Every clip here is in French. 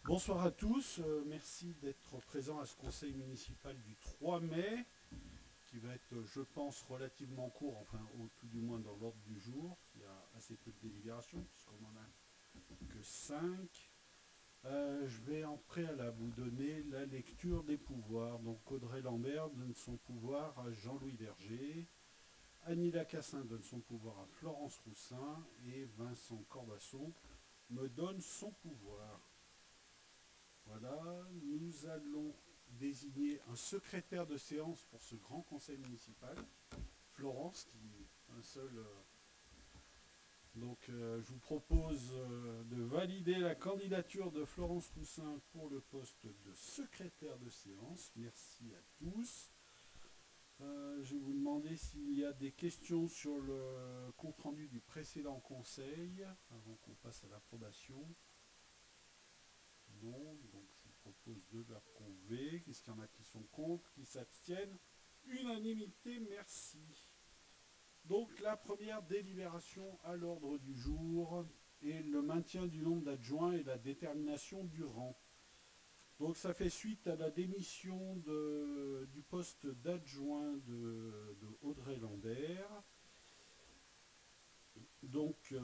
Bonsoir à tous, merci d'être présents à ce conseil municipal du 3 mai, qui va être, je pense, relativement court, enfin, au tout du moins dans l'ordre du jour. Il y a assez peu de délibérations, puisqu'on n'en a que 5. Je vais en préalable vous donner la lecture des pouvoirs. Donc, Audrey Lambert donne son pouvoir à Jean-Louis Verger, Annie Lacassin donne son pouvoir à Florence Roussin, et Vincent Corbasson me donne son pouvoir. Voilà, nous allons désigner un secrétaire de séance pour ce grand conseil municipal, Florence, qui est un seul. Je vous propose de valider la candidature de Florence Roussin pour le poste de secrétaire de séance. Merci à tous. Je vais vous demander s'il y a des questions sur le compte-rendu du précédent conseil, avant qu'on passe à l'approbation. Non, donc je vous propose de l'approuver. Qu'est-ce qu'il y en a qui sont contre, qui s'abstiennent? Unanimité, merci. Donc la première délibération à l'ordre du jour est le maintien du nombre d'adjoints et la détermination du rang. Donc ça fait suite à la démission du poste d'adjoint de Audrey Lambert. Donc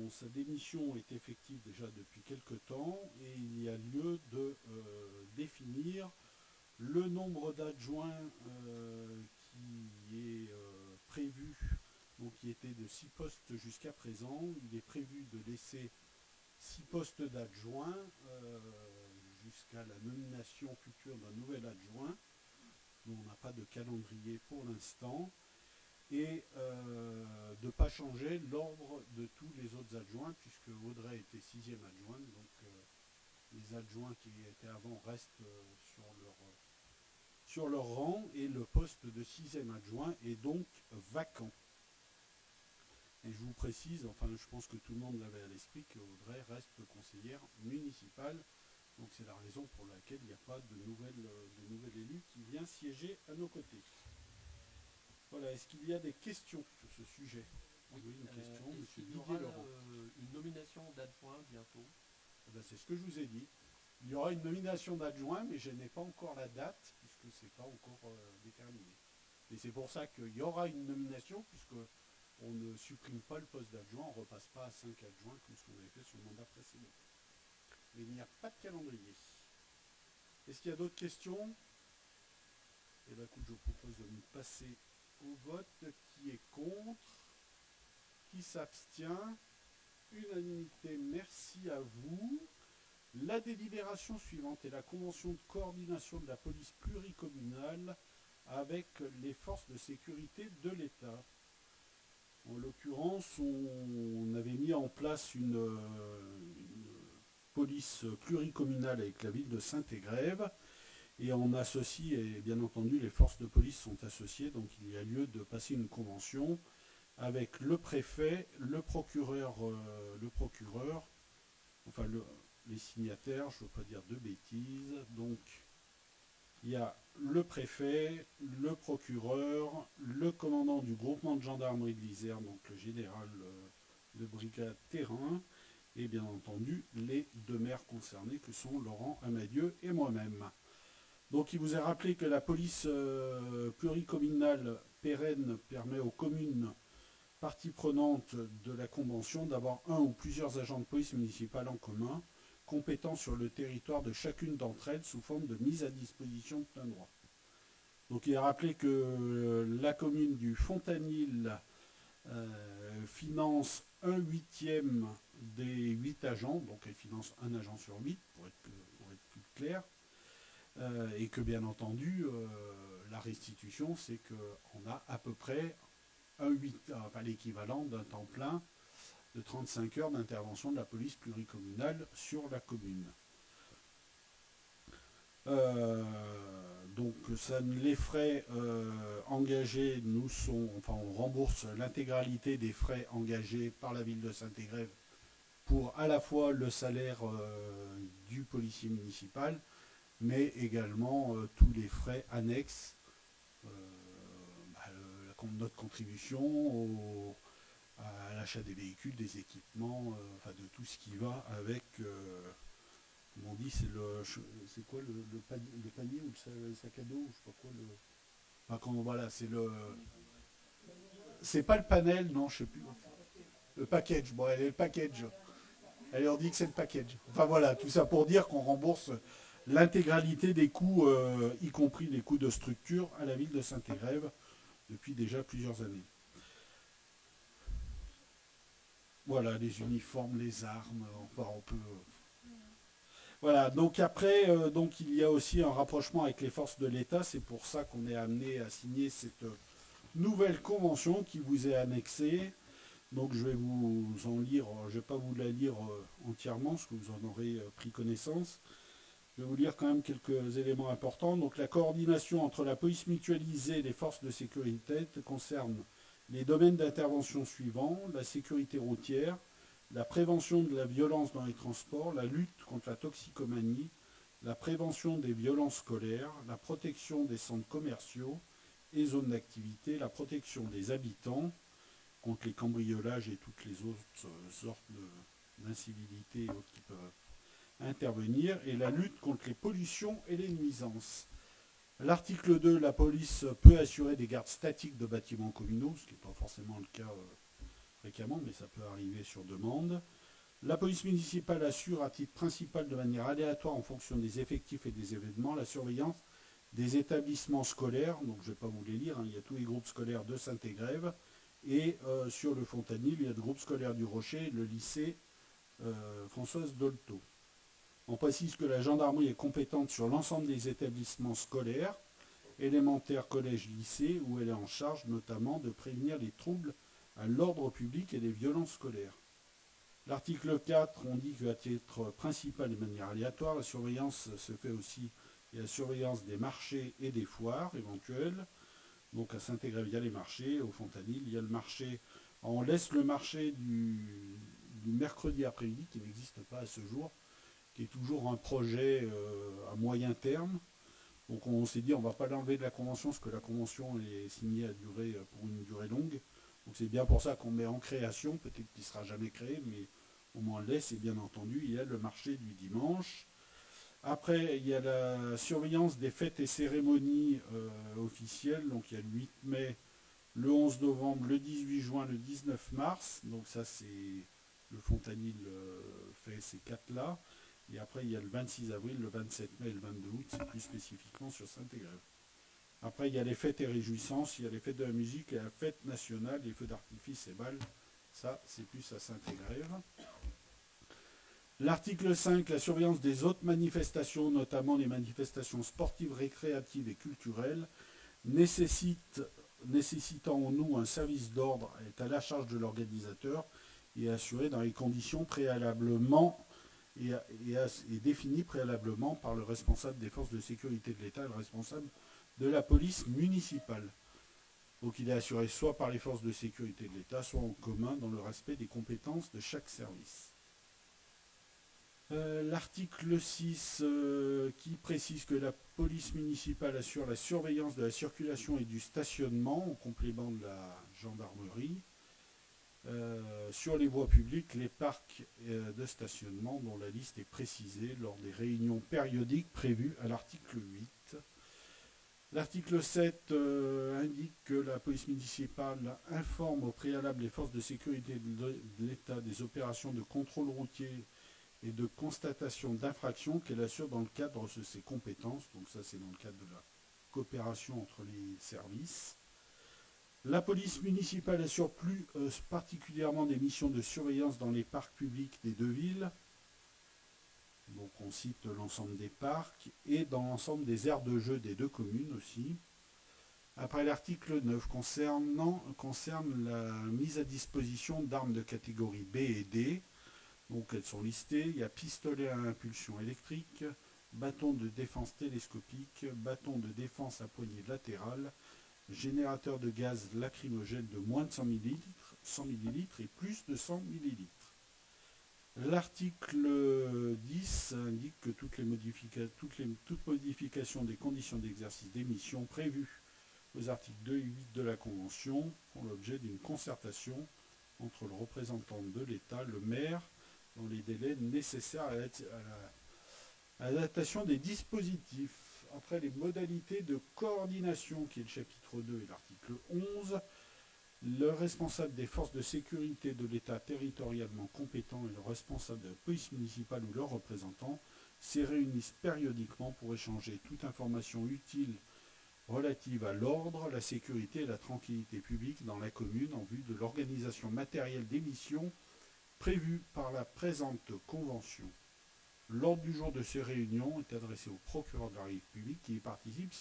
sa démission est effective déjà depuis quelque temps et il y a lieu de définir le nombre d'adjoints qui est prévu, donc qui était de 6 postes jusqu'à présent. Il est prévu de laisser 6 postes d'adjoints jusqu'à la nomination future d'un nouvel adjoint. Nous, on n'a pas de calendrier pour l'instant. Et de ne pas changer l'ordre de tous les autres adjoints, puisque Audrey était 6e adjointe, donc les adjoints qui étaient avant restent sur leur rang, et le poste de 6e adjoint est donc vacant. Et je vous précise, enfin je pense que tout le monde l'avait à l'esprit, qu'Audrey reste conseillère municipale, donc c'est la raison pour laquelle il n'y a pas de nouvel élu qui vient siéger à nos côtés. Voilà, est-ce qu'il y a des questions sur ce sujet? Oui, Oui, une question, est-ce monsieur qu'il y aura Didier-Laurent. une nomination d'adjoint bientôt? Eh ben, c'est ce que je vous ai dit. Il y aura une nomination d'adjoint, mais je n'ai pas encore la date, puisque ce n'est pas encore déterminé. Et c'est pour ça qu'il y aura une nomination, puisque on ne supprime pas le poste d'adjoint, on ne repasse pas à 5 adjoints comme ce qu'on avait fait sur le mandat précédent. Mais il n'y a pas de calendrier. Est-ce qu'il y a d'autres questions? Eh bien, écoute, je vous propose de nous passer au vote. Qui est contre? Qui s'abstient? Unanimité, merci à vous. La délibération suivante est la convention de coordination de la police pluricommunale avec les forces de sécurité de l'État. En l'occurrence, on avait mis en place une police pluricommunale avec la ville de Saint-Égrève et on associe, et bien entendu les forces de police sont associées, donc il y a lieu de passer une convention avec le préfet, le procureur, enfin les signataires, je ne veux pas dire de bêtises. Donc il y a le préfet, le procureur, le commandant du groupement de gendarmerie de l'Isère, donc le général de brigade terrain, et bien entendu les deux maires concernés que sont Laurent Amadieu et moi-même. Donc il vous est rappelé que la police pluricommunale pérenne permet aux communes partie prenante de la Convention d'avoir un ou plusieurs agents de police municipale en commun, compétents sur le territoire de chacune d'entre elles sous forme de mise à disposition de plein droit. Donc il est rappelé que la commune du Fontanil finance un huitième des 8 agents, donc elle finance un agent sur 8 pour être plus clair, et que bien entendu la restitution c'est qu'on a à peu près enfin, l'équivalent d'un temps plein de 35 heures d'intervention de la police pluricommunale sur la commune. Donc ça, les frais engagés nous sont, enfin on rembourse l'intégralité des frais engagés par la ville de Saint-Égrève pour à la fois le salaire du policier municipal, mais également tous les frais annexes, euh, notre contribution à l'achat des véhicules, des équipements, enfin de tout ce qui va avec Ils m'ont dit c'est quoi le panier ou le sac à dos, ou je sais pas quoi le. Enfin, voilà, c'est pas le panel, non, je sais plus. Le package, bon, elle est le package. Elle leur dit que c'est le package. Enfin voilà, tout ça pour dire qu'on rembourse l'intégralité des coûts, y compris les coûts de structure, à la ville de Saint-Égrève depuis déjà plusieurs années. Voilà, les uniformes, les armes, enfin on peut. Voilà, donc après, donc il y a aussi un rapprochement avec les forces de l'État. C'est pour ça qu'on est amené à signer cette nouvelle convention qui vous est annexée. Donc je vais vous en lire, je ne vais pas vous la lire entièrement, parce que vous en aurez pris connaissance. Je vais vous lire quand même quelques éléments importants. Donc la coordination entre la police mutualisée et les forces de sécurité concerne les domaines d'intervention suivants: la sécurité routière, la prévention de la violence dans les transports, la lutte contre la toxicomanie, la prévention des violences scolaires, la protection des centres commerciaux et zones d'activité, la protection des habitants contre les cambriolages et toutes les autres sortes d'incivilités qui peuvent intervenir, et la lutte contre les pollutions et les nuisances. L'article 2, la police peut assurer des gardes statiques de bâtiments communaux, ce qui n'est pas forcément le cas fréquemment, mais ça peut arriver sur demande. La police municipale assure à titre principal de manière aléatoire en fonction des effectifs et des événements la surveillance des établissements scolaires, donc je ne vais pas vous les lire, il y a tous les groupes scolaires de Saint-Égrève, et sur le Fontanil, il y a le groupe scolaire du Rocher, le lycée Françoise Dolto. On précise que la gendarmerie est compétente sur l'ensemble des établissements scolaires, élémentaires, collèges, lycées, où elle est en charge notamment de prévenir les troubles à l'ordre public et les violences scolaires. L'article 4, on dit qu'à titre principal et de manière aléatoire, la surveillance se fait aussi, et la surveillance des marchés et des foires éventuelles. Donc à Saint-Égrève, il y a les marchés, au Fontanil, il y a le marché. On laisse le marché du mercredi après-midi, qui n'existe pas à ce jour, qui est toujours un projet à moyen terme. Donc on s'est dit on ne va pas l'enlever de la convention, parce que la convention est signée pour une durée longue. Donc c'est bien pour ça qu'on met en création, peut-être qu'il ne sera jamais créé, mais au moins on le laisse. Et bien entendu, il y a le marché du dimanche. Après, il y a la surveillance des fêtes et cérémonies officielles. Donc il y a le 8 mai, le 11 novembre, le 18 juin, le 19 mars. Donc ça, c'est le Fontanil fait ces quatre-là. Et après, il y a le 26 avril, le 27 mai et le 22 août. C'est plus spécifiquement sur Saint-Égrève. Après, il y a les fêtes et réjouissances. Il y a les fêtes de la musique et la fête nationale, les feux d'artifice et balles. Ça, c'est plus à Saint-Égrève. L'article 5, la surveillance des autres manifestations, notamment les manifestations sportives, récréatives et culturelles, nécessitant en nous un service d'ordre, est à la charge de l'organisateur et assuré dans les conditions préalablement et définies préalablement par le responsable des forces de sécurité de l'État et le responsable de la police municipale. Donc il est assuré soit par les forces de sécurité de l'État, soit en commun dans le respect des compétences de chaque service. L'article 6 qui précise que la police municipale assure la surveillance de la circulation et du stationnement en complément de la gendarmerie sur les voies publiques, les parcs de stationnement dont la liste est précisée lors des réunions périodiques prévues à l'article 8. L'article 7 indique que la police municipale informe au préalable les forces de sécurité de l'État des opérations de contrôle routier et de constatation d'infractions qu'elle assure dans le cadre de ses compétences. Donc ça, c'est dans le cadre de la coopération entre les services. La police municipale assure plus particulièrement des missions de surveillance dans les parcs publics des deux villes. Donc on cite l'ensemble des parcs et dans l'ensemble des aires de jeu des deux communes aussi. Après, l'article 9 concerne la mise à disposition d'armes de catégorie B et D. Donc elles sont listées. Il y a pistolet à impulsion électrique, bâton de défense télescopique, bâton de défense à poignée latérale, générateur de gaz lacrymogène de moins de 100 ml et plus de 100 ml. L'article 10 indique que toute modification des conditions d'exercice des missions prévues aux articles 2 et 8 de la Convention font l'objet d'une concertation entre le représentant de l'État, le maire, dans les délais nécessaires Adaptation des dispositifs. Après les modalités de coordination, qui est le chapitre 2 et l'article 11, le responsable des forces de sécurité de l'État territorialement compétent et le responsable de la police municipale ou leur représentant se réunissent périodiquement pour échanger toute information utile relative à l'ordre, la sécurité et la tranquillité publique dans la commune en vue de l'organisation matérielle des missions prévues par la présente convention. L'ordre du jour de ces réunions est adressé au procureur de la République qui y participe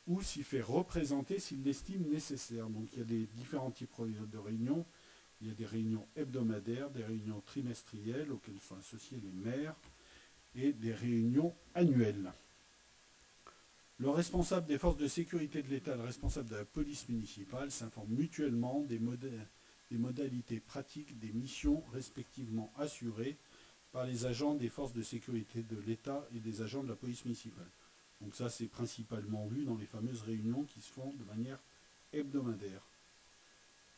ou s'y fait représenter s'il l'estime nécessaire. Donc il y a des différents types de réunions. Il y a des réunions hebdomadaires, des réunions trimestrielles auxquelles sont associés les maires et des réunions annuelles. Le responsable des forces de sécurité de l'État et le responsable de la police municipale s'informent mutuellement des modalités pratiques des missions respectivement assurées par les agents des forces de sécurité de l'État et des agents de la police municipale. Donc ça, c'est principalement vu dans les fameuses réunions qui se font de manière hebdomadaire.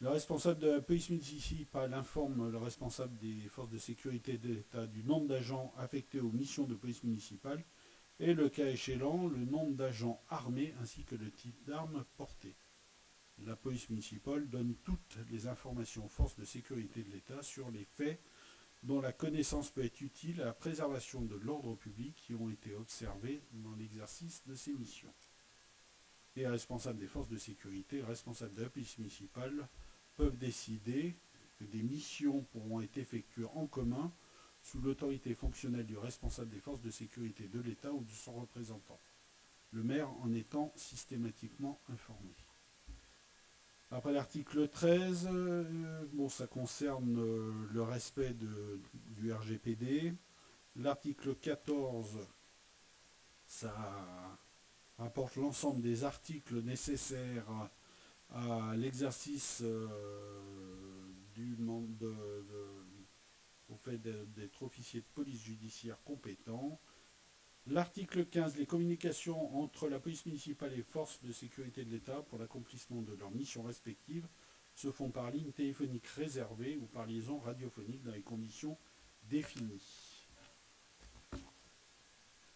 Le responsable de la police municipale informe le responsable des forces de sécurité de l'État du nombre d'agents affectés aux missions de police municipale et, le cas échéant, le nombre d'agents armés ainsi que le type d'armes portées. La police municipale donne toutes les informations aux forces de sécurité de l'État sur les faits dont la connaissance peut être utile à la préservation de l'ordre public qui ont été observés dans l'exercice de ces missions. Les responsables des forces de sécurité, responsables de la police municipale, peuvent décider que des missions pourront être effectuées en commun sous l'autorité fonctionnelle du responsable des forces de sécurité de l'État ou de son représentant, le maire en étant systématiquement informé. Après l'article 13, ça concerne le respect du RGPD. L'article 14, ça rapporte l'ensemble des articles nécessaires à l'exercice au fait d'être officier de police judiciaire compétent. L'article 15, les communications entre la police municipale et les forces de sécurité de l'État pour l'accomplissement de leurs missions respectives se font par ligne téléphonique réservée ou par liaison radiophonique dans les conditions définies.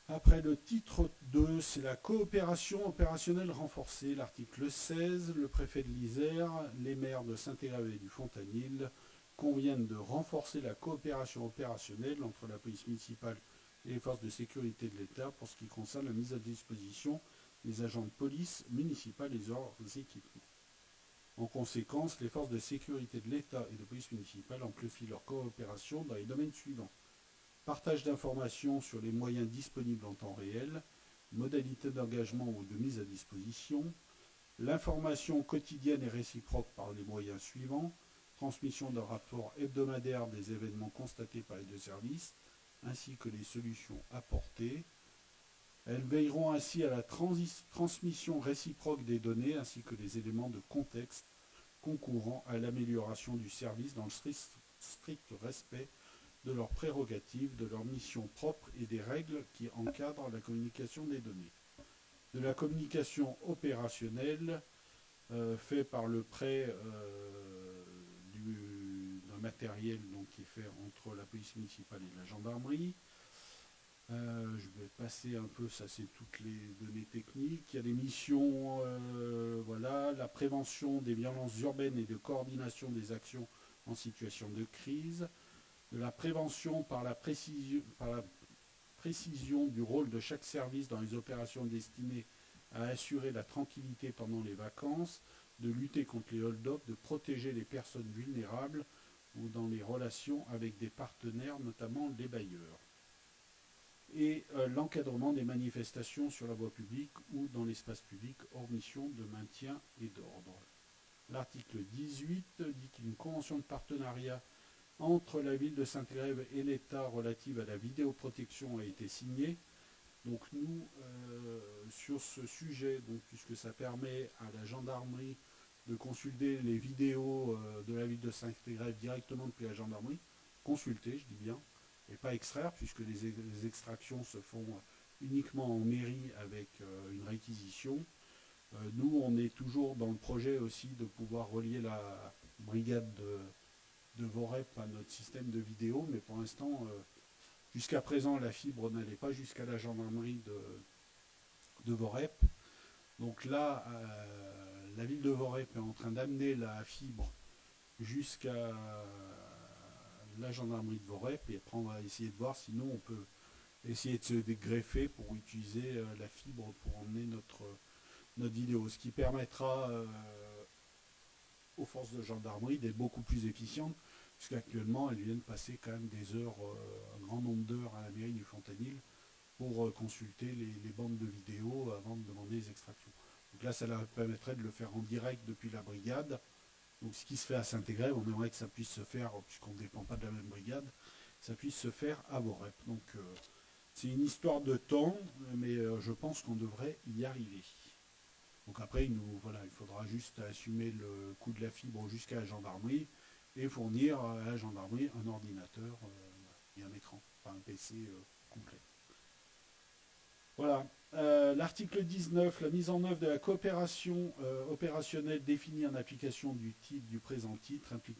Après le titre 2, c'est la coopération opérationnelle renforcée. L'article 16, le préfet de l'Isère, les maires de Saint-Érève et du Fontanil conviennent de renforcer la coopération opérationnelle entre la police municipale et les forces de sécurité de l'État pour ce qui concerne la mise à disposition des agents de police municipale et leurs équipements. En conséquence, les forces de sécurité de l'État et de police municipale amplifient leur coopération dans les domaines suivants. Partage d'informations sur les moyens disponibles en temps réel, modalités d'engagement ou de mise à disposition, l'information quotidienne et réciproque par les moyens suivants, transmission d'un rapport hebdomadaire des événements constatés par les deux services, ainsi que les solutions apportées. Elles veilleront ainsi à la transmission réciproque des données ainsi que les éléments de contexte concourant à l'amélioration du service dans le strict respect de leurs prérogatives, de leurs missions propres et des règles qui encadrent la communication des données. De la communication opérationnelle fait par le prêt d'un matériel qui est fait entre la police municipale et la gendarmerie. Je vais passer un peu, ça c'est toutes les données techniques. Il y a des missions, la prévention des violences urbaines et de coordination des actions en situation de crise. De la prévention par la précision du rôle de chaque service dans les opérations destinées à assurer la tranquillité pendant les vacances, de lutter contre les hold-up, de protéger les personnes vulnérables ou dans les relations avec des partenaires, notamment les bailleurs. Et l'encadrement des manifestations sur la voie publique ou dans l'espace public hors mission de maintien et d'ordre. L'article 18 dit qu'une convention de partenariat entre la ville de Saint-Érève et l'État relative à la vidéoprotection a été signée. Donc nous, sur ce sujet, puisque ça permet à la gendarmerie de consulter les vidéos de la ville de Saint-Érève directement depuis la gendarmerie, consulter, je dis bien, et pas extraire, puisque les extractions se font uniquement en mairie avec une réquisition. Nous, on est toujours dans le projet aussi de pouvoir relier la brigade de Vorep à notre système de vidéo, mais pour l'instant, Jusqu'à présent, la fibre n'allait pas jusqu'à la gendarmerie de Vorep. Donc là, la ville de Vorep est en train d'amener la fibre jusqu'à la gendarmerie de Vorep, et après on va essayer de voir sinon on peut essayer de se dégreffer pour utiliser la fibre pour emmener notre vidéo, ce qui permettra aux forces de gendarmerie d'être beaucoup plus efficientes, puisqu'actuellement elles viennent passer quand même des heures, un grand nombre d'heures à la mairie du Fontanil pour consulter les bandes de vidéos avant de demander les extractions. Donc là, ça leur permettrait de le faire en direct depuis la brigade. Donc ce qui se fait à Saint-Égrève, on aimerait que ça puisse se faire, puisqu'on ne dépend pas de la même brigade, ça puisse se faire à Vorep. Donc c'est une histoire de temps, mais je pense qu'on devrait y arriver. Donc après, il faudra juste assumer le coût de la fibre jusqu'à la gendarmerie et fournir à la gendarmerie un ordinateur et un écran, enfin un PC complet. Voilà. L'article 19, la mise en œuvre de la coopération opérationnelle définie en application du présent titre implique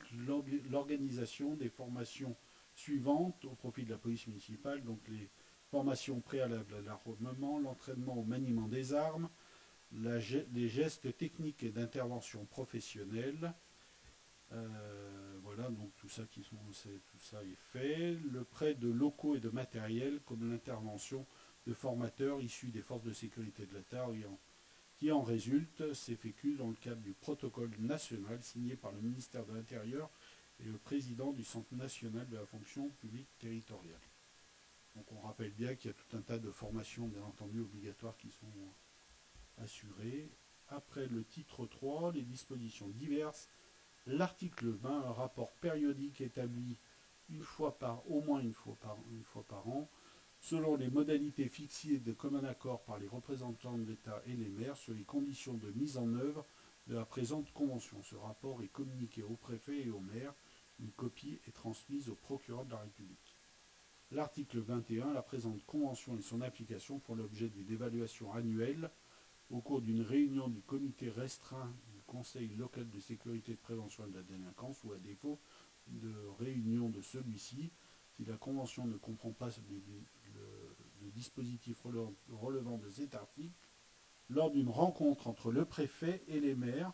l'organisation des formations suivantes au profit de la police municipale, donc les formations préalables à l'armement, l'entraînement au maniement des armes, les gestes techniques et d'intervention professionnelle. Voilà, donc tout ça est fait. Le prêt de locaux et de matériel, comme l'intervention de formateurs issus des forces de sécurité de l'État qui en résulte, s'effectue dans le cadre du protocole national signé par le ministère de l'Intérieur et le président du Centre national de la fonction publique territoriale. Donc on rappelle bien qu'il y a tout un tas de formations, bien entendu, obligatoires qui sont assurées. Après le titre 3, les dispositions diverses, l'article 20, un rapport périodique établi au moins une fois par an, selon les modalités fixées de commun accord par les représentants de l'État et les maires sur les conditions de mise en œuvre de la présente convention. Ce rapport est communiqué au préfet et au maire. Une copie est transmise au procureur de la République. L'article 21, la présente convention et son application font l'objet d'une évaluation annuelle au cours d'une réunion du comité restreint du Conseil local de sécurité et de prévention de la délinquance, ou à défaut de réunion de celui-ci, si la convention ne comprend pas le dispositif relevant de cet article, lors d'une rencontre entre le préfet et les maires,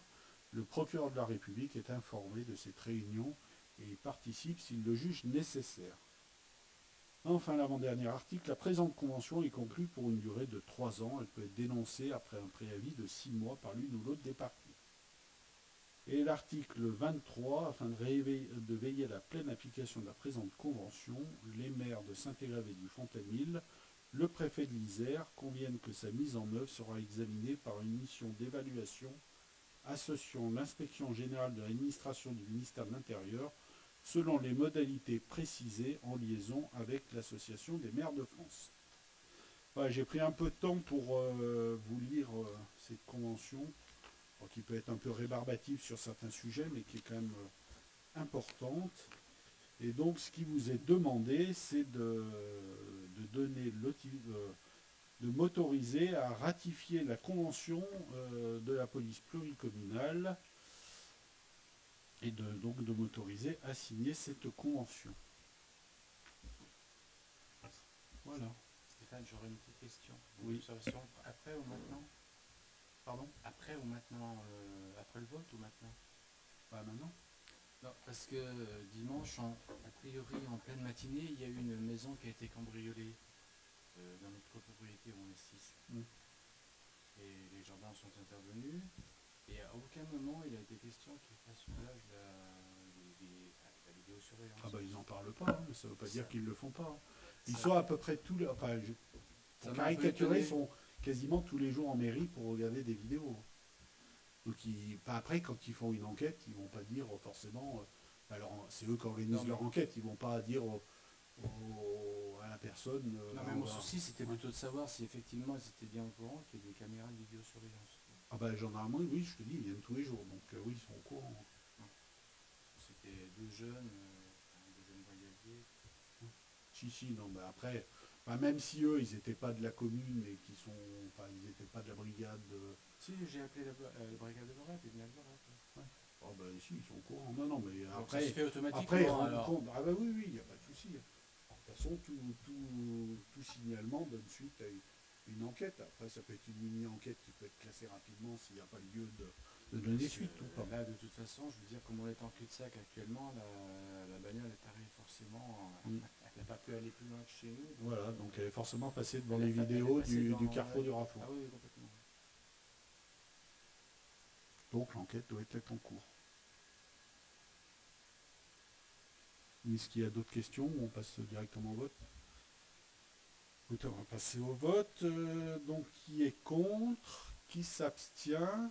le procureur de la République est informé de cette réunion et y participe s'il le juge nécessaire. Enfin, l'avant-dernier article, la présente convention est conclue pour une durée de 3 ans. Elle peut être dénoncée après un préavis de 6 mois par l'une ou l'autre des parties. Et l'article 23, afin de veiller à la pleine application de la présente convention, les maires de Saint-Égrève et du Fontanil, le préfet de l'Isère, conviennent que sa mise en œuvre sera examinée par une mission d'évaluation associant l'inspection générale de l'administration du ministère de l'Intérieur selon les modalités précisées en liaison avec l'Association des maires de France. Voilà, j'ai pris un peu de temps pour vous lire cette convention, qui peut être un peu rébarbative sur certains sujets, mais qui est quand même importante. Et donc, ce qui vous est demandé, c'est de m'autoriser à ratifier la convention de la police pluricommunale et donc de m'autoriser à signer cette convention. Voilà. Stéphane, j'aurais une petite question. Oui. Observation après ou maintenant? Pardon? Après ou maintenant? Après le vote ou maintenant? Pas maintenant. Non, parce que dimanche, a priori en pleine matinée, il y a eu une maison qui a été cambriolée dans notre copropriété où on est 6. Et les gendarmes sont intervenus. Et à aucun moment il a été question qu'ils fassent usage de la vidéosurveillance. Ah bah ils n'en parlent pas, hein, mais ça ne veut pas dire qu'ils ne le font pas. Hein. Ils sont à peu près tous les... Enfin, pour caricaturer, sont quasiment tous les jours en mairie pour regarder des vidéos. Donc après, quand ils font une enquête, ils ne vont pas dire forcément... alors c'est eux qui organisent leur enquête, ils ne vont pas dire à la personne... non, mais mon souci, c'était plutôt de savoir si effectivement ils étaient bien au courant qu'il y a des caméras de vidéosurveillance. Ah bah gendarmerie, oui, je te dis, ils viennent tous les jours, donc oui, ils sont au courant. C'était deux jeunes brigadiers. Si, non, mais après, même si eux, ils n'étaient pas de la commune et ils n'étaient pas de la brigade... Si, j'ai appelé la brigade de Vorep, ils venaient le Vorep. Ouais. Ah bah si, ils sont au courant. Non, mais donc après... ça se fait automatiquement. Après, ils rendent compte. Ah bah oui, il n'y a pas de souci. De toute façon, tout signalement donne suite à une enquête. Après, ça peut être une mini-enquête qui peut être classée rapidement s'il n'y a pas lieu de donner suite ou pas. Là, de toute façon, je veux dire, comme on est en cul-de-sac actuellement, la bagnole est arrivée forcément. Elle n'a pas pu aller plus loin que chez nous. Donc, Voilà, donc elle est forcément passée devant elle les est vidéos passée du dans- carrefour du Rafour. Ah oui, complètement. Donc l'enquête doit être en cours. Est-ce qu'il y a d'autres questions ou on passe directement au vote? Écoutez, on va passer au vote. Donc qui est contre? Qui s'abstient?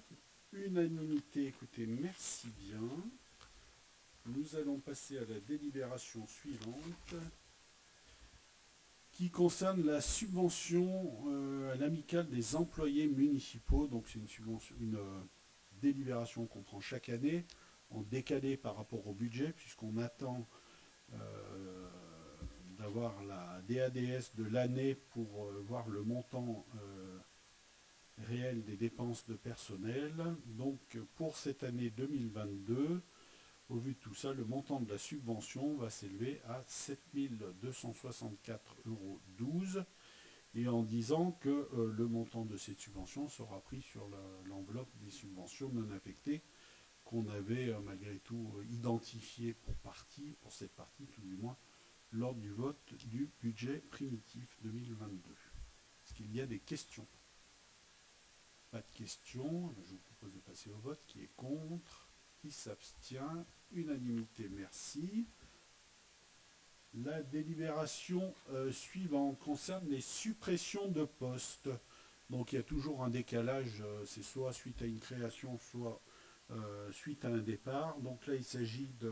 Unanimité. Écoutez, merci bien. Nous allons passer à la délibération suivante qui concerne la subvention à l'amicale des employés municipaux. Donc c'est une délibération qu'on prend chaque année en décalé par rapport au budget puisqu'on attend d'avoir la DADS de l'année pour voir le montant réel des dépenses de personnel. Donc pour cette année 2022, au vu de tout ça, le montant de la subvention va s'élever à 7 264,12 € et en disant que le montant de cette subvention sera pris sur l'enveloppe des subventions non affectées qu'on avait malgré tout identifié pour cette partie tout du moins, lors du vote du budget primitif 2022. Est-ce qu'il y a des questions? Pas de questions. Je vous propose de passer au vote. Qui est contre? Qui s'abstient? Unanimité, merci. La délibération suivante concerne les suppressions de postes. Donc il y a toujours un décalage, c'est soit suite à une création, soit suite à un départ. Donc là il s'agit de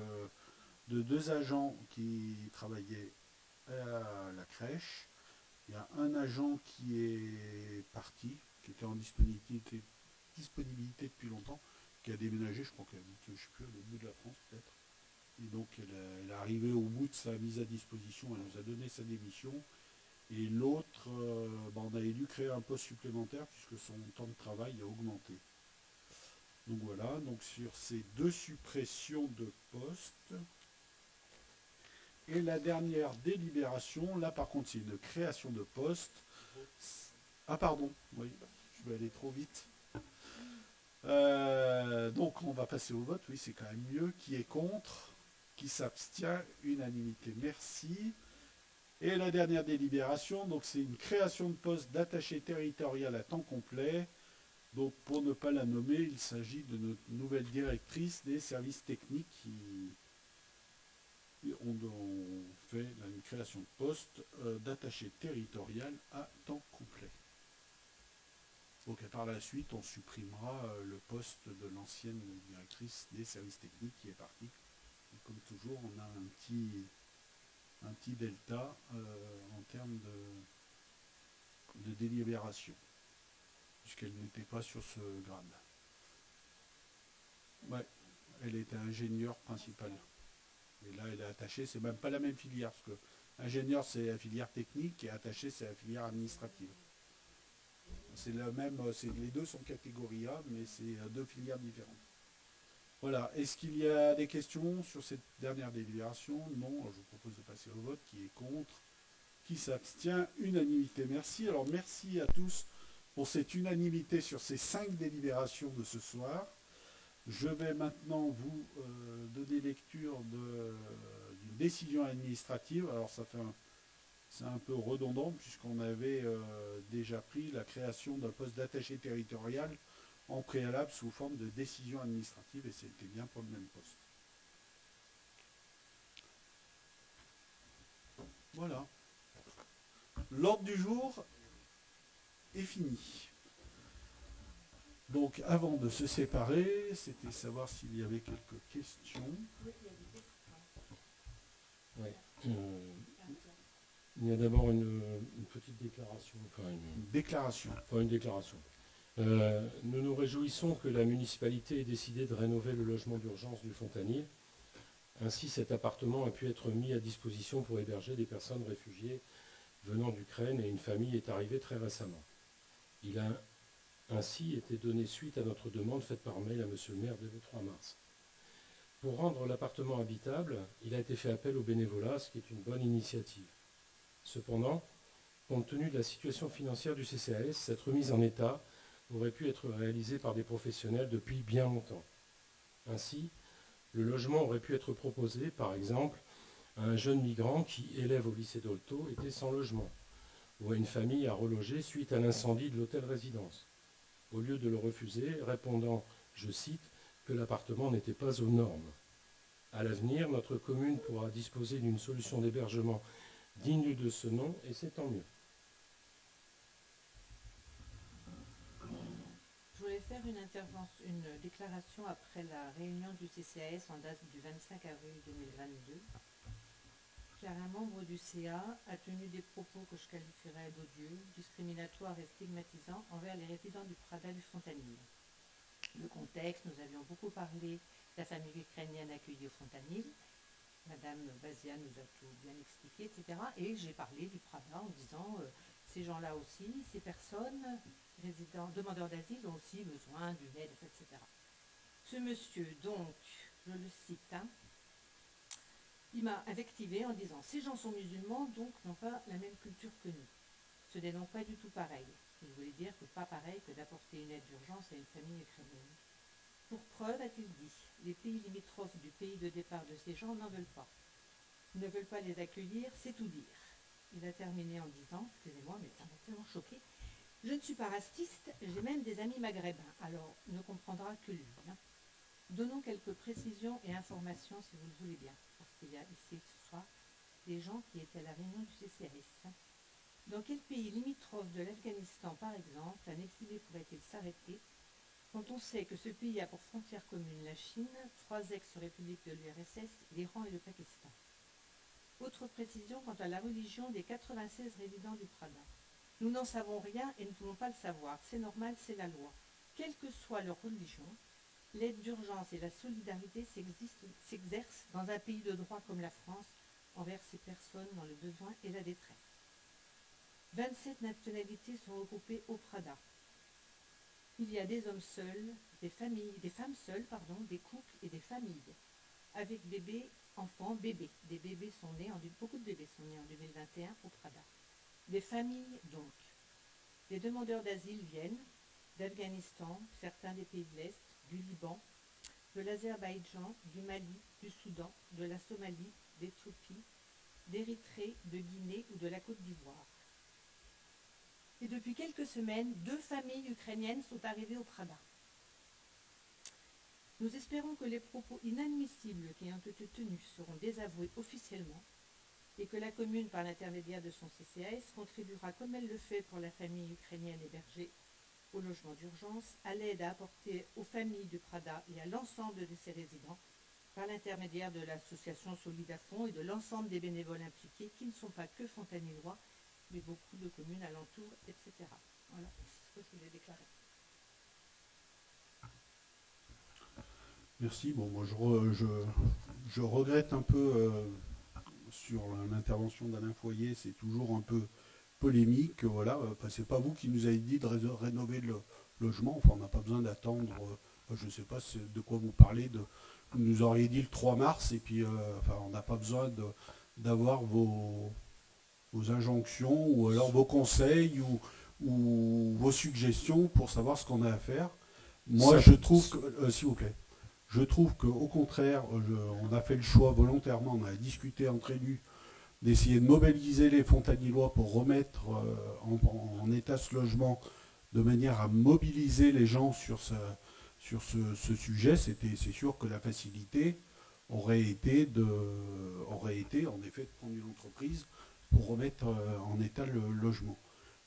2 agents qui travaillaient à la crèche. Il y a un agent qui est parti, qui était en disponibilité depuis longtemps, qui a déménagé, je crois qu'elle habite, je ne sais plus, au bout de la France peut-être. Et donc elle est arrivée au bout de sa mise à disposition, elle nous a donné sa démission. Et l'autre, on avait dû créer un poste supplémentaire puisque son temps de travail a augmenté. Donc voilà, donc sur ces 2 suppressions de postes. Et la dernière délibération, là par contre c'est une création de poste. Ah pardon, oui, je vais aller trop vite. Donc on va passer au vote, oui c'est quand même mieux. Qui est contre? Qui s'abstient? Unanimité, merci. Et la dernière délibération, donc c'est une création de poste d'attaché territorial à temps complet. Donc pour ne pas la nommer, il s'agit de notre nouvelle directrice des services techniques qui on fait une création de poste d'attaché territorial à temps complet. Donc et par la suite, on supprimera le poste de l'ancienne directrice des services techniques qui est partie. Et comme toujours, on a un petit delta en termes de délibération, puisqu'elle n'était pas sur ce grade. Ouais, elle était ingénieure principale. Et là, elle est attachée, c'est même pas la même filière, parce que ingénieur, c'est la filière technique, et attaché, c'est la filière administrative. C'est la même, les deux sont catégorie A, mais c'est 2 filières différentes. Voilà, est-ce qu'il y a des questions sur cette dernière délibération? Non, je vous propose de passer au vote. Qui est contre? Qui s'abstient? Unanimité, merci. Alors merci à tous pour cette unanimité sur ces 5 délibérations de ce soir. Je vais maintenant vous donner lecture d'une décision administrative. Alors c'est un peu redondant puisqu'on avait déjà pris la création d'un poste d'attaché territorial en préalable sous forme de décision administrative et c'était bien pour le même poste. Voilà. L'ordre du jour est fini. Donc avant de se séparer, c'était savoir s'il y avait quelques questions. Oui. Il y a d'abord une petite déclaration. Une déclaration. Nous nous réjouissons que la municipalité ait décidé de rénover le logement d'urgence du Fontanier. Ainsi, cet appartement a pu être mis à disposition pour héberger des personnes réfugiées venant d'Ukraine et une famille est arrivée très récemment. Il a ainsi été donné suite à notre demande faite par mail à monsieur le maire dès le 3 mars. Pour rendre l'appartement habitable, il a été fait appel au bénévolat, ce qui est une bonne initiative. Cependant, compte tenu de la situation financière du CCAS, cette remise en état aurait pu être réalisée par des professionnels depuis bien longtemps. Ainsi, le logement aurait pu être proposé, par exemple, à un jeune migrant qui, élève au lycée d'Olto, était sans logement, ou à une famille à reloger suite à l'incendie de l'hôtel-résidence, au lieu de le refuser, répondant, je cite, que l'appartement n'était pas aux normes. À l'avenir, notre commune pourra disposer d'une solution d'hébergement digne de ce nom, et c'est tant mieux. Je voulais faire une déclaration après la réunion du CCAS en date du 25 avril 2022, car un membre du CA a tenu des propos que je qualifierais d'odieux, discriminatoires et stigmatisants envers les résidents du Prada du Fontanil. Le contexte, nous avions beaucoup parlé de la famille ukrainienne accueillie au Fontanil. Madame Bazia nous a tout bien expliqué, etc. Et j'ai parlé du Prada en disant ces gens-là aussi, ces personnes, résidents, demandeurs d'asile, ont aussi besoin d'une aide, etc. Ce monsieur, donc, je le cite, il m'a invectivé en disant ces gens sont musulmans, donc n'ont pas la même culture que nous. Ce n'est donc pas du tout pareil. Il voulait dire que pas pareil que d'apporter une aide d'urgence à une famille ukrainienne. Pour preuve, a-t-il dit, les pays limitrophes du pays de départ de ces gens n'en veulent pas. Ils ne veulent pas les accueillir, c'est tout dire. Il a terminé en disant, excusez-moi, mais ça m'a tellement choqué, je ne suis pas raciste, j'ai même des amis maghrébins, alors ne comprendra que lui. Donnons quelques précisions et informations si vous le voulez bien, parce qu'il y a ici ce soir des gens qui étaient à la réunion du CCAS. Dans quel pays limitrophe de l'Afghanistan, par exemple, un exilé pourrait-il s'arrêter quand on sait que ce pays a pour frontière commune la Chine, 3 ex-républiques de l'URSS, l'Iran et le Pakistan? Autre précision quant à la religion des 96 résidents du Prada. Nous n'en savons rien et ne pouvons pas le savoir. C'est normal, c'est la loi. Quelle que soit leur religion, l'aide d'urgence et la solidarité s'exercent dans un pays de droit comme la France envers ces personnes dans le besoin et la détresse. 27 nationalités sont regroupées au Prada. Il y a des hommes seuls, des femmes seules, des couples et des familles, avec bébés, enfants, bébés. Beaucoup de bébés sont nés en 2021 au Prada. Des familles donc. Les demandeurs d'asile viennent d'Afghanistan, certains des pays de l'Est, du Liban, de l'Azerbaïdjan, du Mali, du Soudan, de la Somalie, d'Éthiopie, d'Érythrée, de Guinée ou de la Côte d'Ivoire. Et depuis quelques semaines, 2 familles ukrainiennes sont arrivées au Prada. Nous espérons que les propos inadmissibles qui ont été tenus seront désavoués officiellement et que la commune, par l'intermédiaire de son CCAS, contribuera, comme elle le fait pour la famille ukrainienne hébergée au logement d'urgence, à l'aide à apporter aux familles du Prada et à l'ensemble de ses résidents, par l'intermédiaire de l'association Solide à Fond et de l'ensemble des bénévoles impliqués, qui ne sont pas que fontanillois, mais beaucoup de communes alentours, etc. Voilà, c'est ce que je voulais déclarer. Merci. Bon, moi je regrette un peu sur l'intervention d'Alain Foyer, c'est toujours un peu polémique. Voilà, enfin, c'est pas vous qui nous avez dit de rénover le logement. Enfin, on n'a pas besoin d'attendre. Je ne sais pas de quoi vous parlez. Vous nous auriez dit le 3 mars et puis enfin, on n'a pas besoin d'avoir vos injonctions ou alors vos conseils ou vos suggestions pour savoir ce qu'on a à faire. Moi, je trouve que, s'il vous plaît, je trouve qu'au contraire, on a fait le choix volontairement, on a discuté entre élus, d'essayer de mobiliser les fontanillois pour remettre en état ce logement de manière à mobiliser les gens sur ce sujet. C'est sûr que la facilité aurait été en effet de prendre une entreprise pour remettre en état le logement.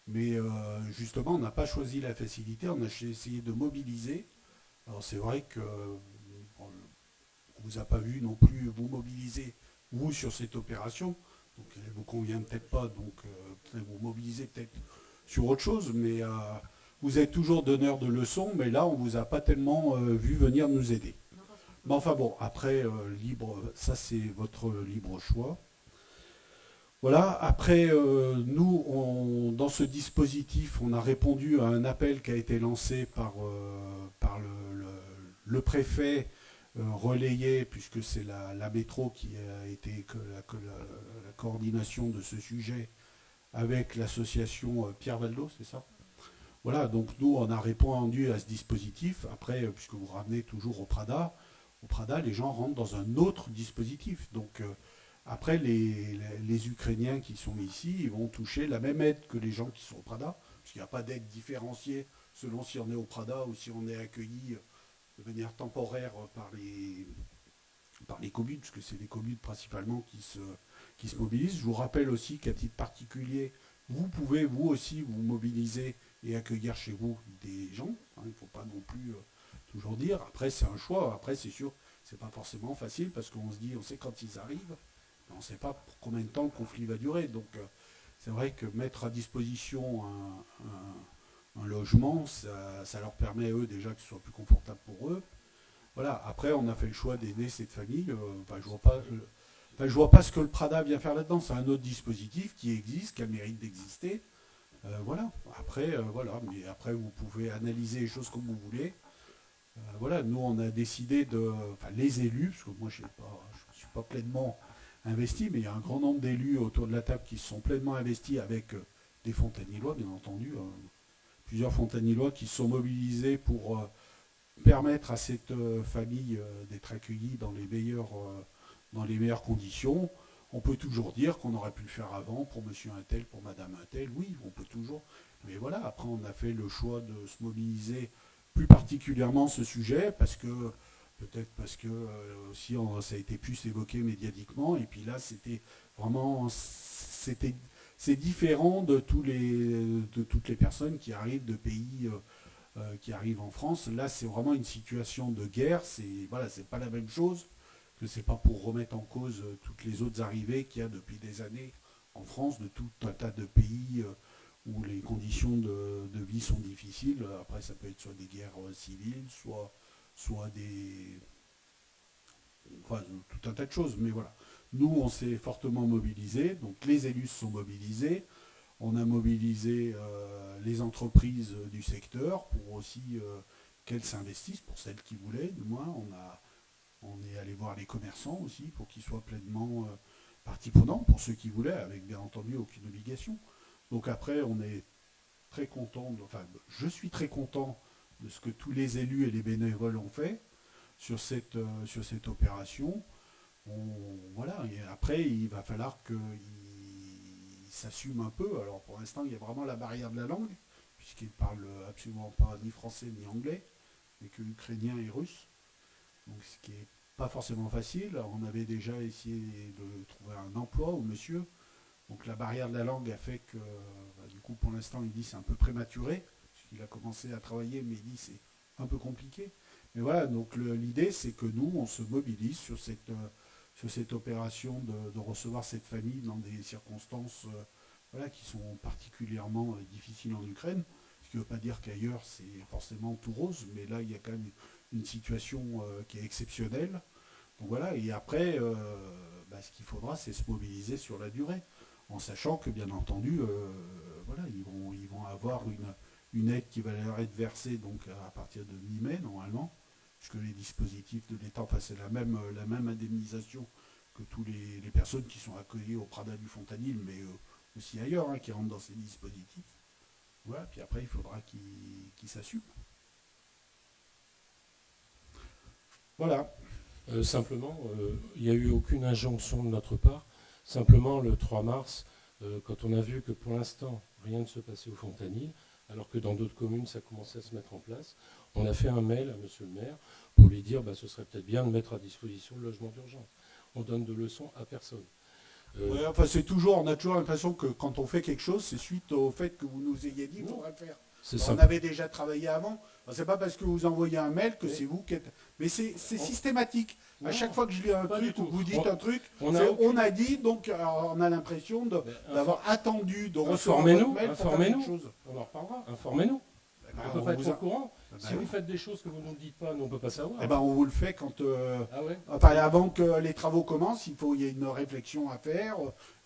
Mais justement, on n'a pas choisi la facilité, on a essayé de mobiliser. Alors c'est vrai que on ne vous a pas vu non plus vous mobiliser, vous, sur cette opération. Donc elle ne vous convient peut-être pas, donc vous mobilisez peut-être sur autre chose, mais vous êtes toujours donneur de leçons, mais là, on ne vous a pas tellement vu venir nous aider. Mais enfin bon, après, ça c'est votre libre choix. Voilà, après, nous, dans ce dispositif, on a répondu à un appel qui a été lancé par le préfet, relayé, puisque c'est la métro qui a été la coordination de ce sujet, avec l'association Pierre Valdo, c'est ça? Voilà, donc nous, on a répondu à ce dispositif. Après, puisque vous ramenez toujours au Prada, les gens rentrent dans un autre dispositif. Donc, après, les Ukrainiens qui sont ici, ils vont toucher la même aide que les gens qui sont au Prada, parce qu'il n'y a pas d'aide différenciée selon si on est au Prada ou si on est accueilli de manière temporaire par les communes, puisque c'est les communes principalement qui se mobilisent. Je vous rappelle aussi qu'à titre particulier, vous pouvez vous aussi vous mobiliser et accueillir chez vous des gens. Il ne faut pas non plus toujours dire. Après, c'est un choix. Après, c'est sûr, c'est pas forcément facile parce qu'on se dit, on sait quand ils arrivent, mais on ne sait pas pour combien de temps le conflit va durer. Donc, c'est vrai que mettre à disposition un logement, ça leur permet, eux, déjà que ce soit plus confortable pour eux. Voilà. Après, on a fait le choix d'aider cette famille. Je vois pas ce que le Prada vient faire là-dedans. C'est un autre dispositif qui existe, qui a le mérite d'exister. Voilà. Après, mais après, vous pouvez analyser les choses comme vous voulez. Voilà. Nous, on a décidé les élus, parce que moi, je ne suis pas pleinement investi, mais il y a un grand nombre d'élus autour de la table qui se sont pleinement investis avec des Fontanillois, bien entendu. Plusieurs Fontanillois qui se sont mobilisés pour permettre à cette famille d'être accueillie dans les meilleures conditions. On peut toujours dire qu'on aurait pu le faire avant pour monsieur un tel, pour madame un tel. Oui, on peut toujours. Mais voilà, après on a fait le choix de se mobiliser plus particulièrement ce sujet, peut-être parce que aussi ça a été plus évoqué médiatiquement. Et puis là, c'est différent de toutes les personnes qui arrivent de pays qui arrivent en France. Là, c'est vraiment une situation de guerre. C'est pas la même chose. Que c'est pas pour remettre en cause toutes les autres arrivées qu'il y a depuis des années en France, de tout un tas de pays où les conditions de vie sont difficiles. Après, ça peut être soit des guerres civiles, soit tout un tas de choses. Mais voilà, nous, on s'est fortement mobilisés. Donc, les élus se sont mobilisés. On a mobilisé les entreprises du secteur pour aussi qu'elles s'investissent, pour celles qui voulaient, du moins. On est allé voir les commerçants aussi pour qu'ils soient pleinement partie prenante, pour ceux qui voulaient, avec bien entendu aucune obligation. Donc après, on est très content, je suis très content de ce que tous les élus et les bénévoles ont fait sur cette opération. Voilà, et après, il va falloir qu'ils s'assument un peu. Alors pour l'instant, il y a vraiment la barrière de la langue, puisqu'ils ne parlent absolument pas ni français ni anglais, mais que ukrainien et russe. Donc, ce qui n'est pas forcément facile. Alors, on avait déjà essayé de trouver un emploi au monsieur. Donc la barrière de la langue a fait que, du coup, pour l'instant, il dit c'est un peu prématuré, puisqu'il a commencé à travailler, mais il dit c'est un peu compliqué. Mais voilà, donc l'idée, c'est que nous, on se mobilise sur cette opération de recevoir cette famille dans des circonstances qui sont particulièrement difficiles en Ukraine. Ce qui ne veut pas dire qu'ailleurs, c'est forcément tout rose, mais là, il y a quand même une situation qui est exceptionnelle. Donc voilà, et après, ce qu'il faudra, c'est se mobiliser sur la durée, en sachant que, bien entendu, ils vont avoir une aide qui va leur être versée donc, à partir de mi-mai, normalement, puisque les dispositifs de l'État, c'est la même indemnisation que toutes les personnes qui sont accueillies au Prada du Fontanil, mais aussi ailleurs, qui rentrent dans ces dispositifs. Voilà, puis après, il faudra qu'ils s'assument. Voilà. Simplement, il n'y a eu aucune injonction de notre part. Simplement, le 3 mars, quand on a vu que pour l'instant, rien ne se passait au Fontanil, alors que dans d'autres communes, ça commençait à se mettre en place, on a fait un mail à monsieur le maire pour lui dire ce serait peut-être bien de mettre à disposition le logement d'urgence. On donne de leçons à personne. On a toujours l'impression que quand on fait quelque chose, c'est suite au fait que vous nous ayez dit qu'il faudra le faire. On avait déjà travaillé avant. C'est pas parce que vous envoyez un mail que c'est vous qui êtes. Mais c'est systématique. À chaque fois que je lis un truc ou que vous dites un truc, on a dit, donc on a l'impression d'avoir attendu de recevoir votre mail pour faire quelque chose. On en reparlera. Informez-nous. On ne peut pas être au courant. Si vous faites des choses que vous ne nous dites pas, nous on ne peut pas savoir. On vous le fait quand. Avant que les travaux commencent, il y a une réflexion à faire.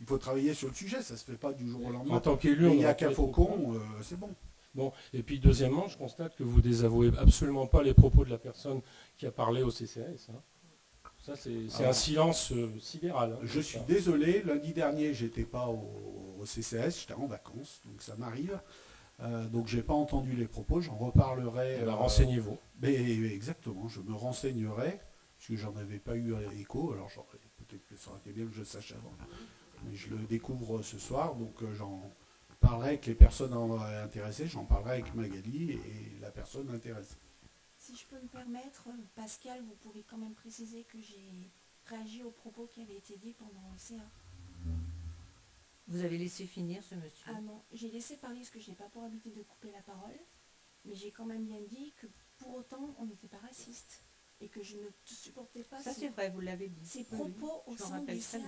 Il faut travailler sur le sujet. Ça ne se fait pas du jour au lendemain. En tant qu'élu, il n'y a qu'un faucon, c'est bon. Bon, et puis deuxièmement, je constate que vous désavouez absolument pas les propos de la personne qui a parlé au CCAS. Ça, c'est un silence sidéral. Hein, je suis désolé, lundi dernier, j'étais pas au CCAS, j'étais en vacances, donc ça m'arrive. Donc j'ai pas entendu les propos, j'en reparlerai. Renseignez-vous. Mais exactement, je me renseignerai, puisque j'en avais pas eu écho, alors peut-être que ça aurait été bien que je sache avant. Mais je le découvre ce soir, donc j'en parlerai avec les personnes intéressées, j'en parlerai avec Magali et la personne intéressée. Si je peux me permettre, Pascal, vous pouvez quand même préciser que j'ai réagi aux propos qui avaient été dits pendant le CA. Vous avez laissé finir ce monsieur? Ah non, j'ai laissé parler parce que je n'ai pas pour habitude de couper la parole, mais j'ai quand même bien dit que pour autant on n'était pas raciste et que je ne supportais pas Ça c'est vrai, vous l'avez dit. ces propos au sein du CA.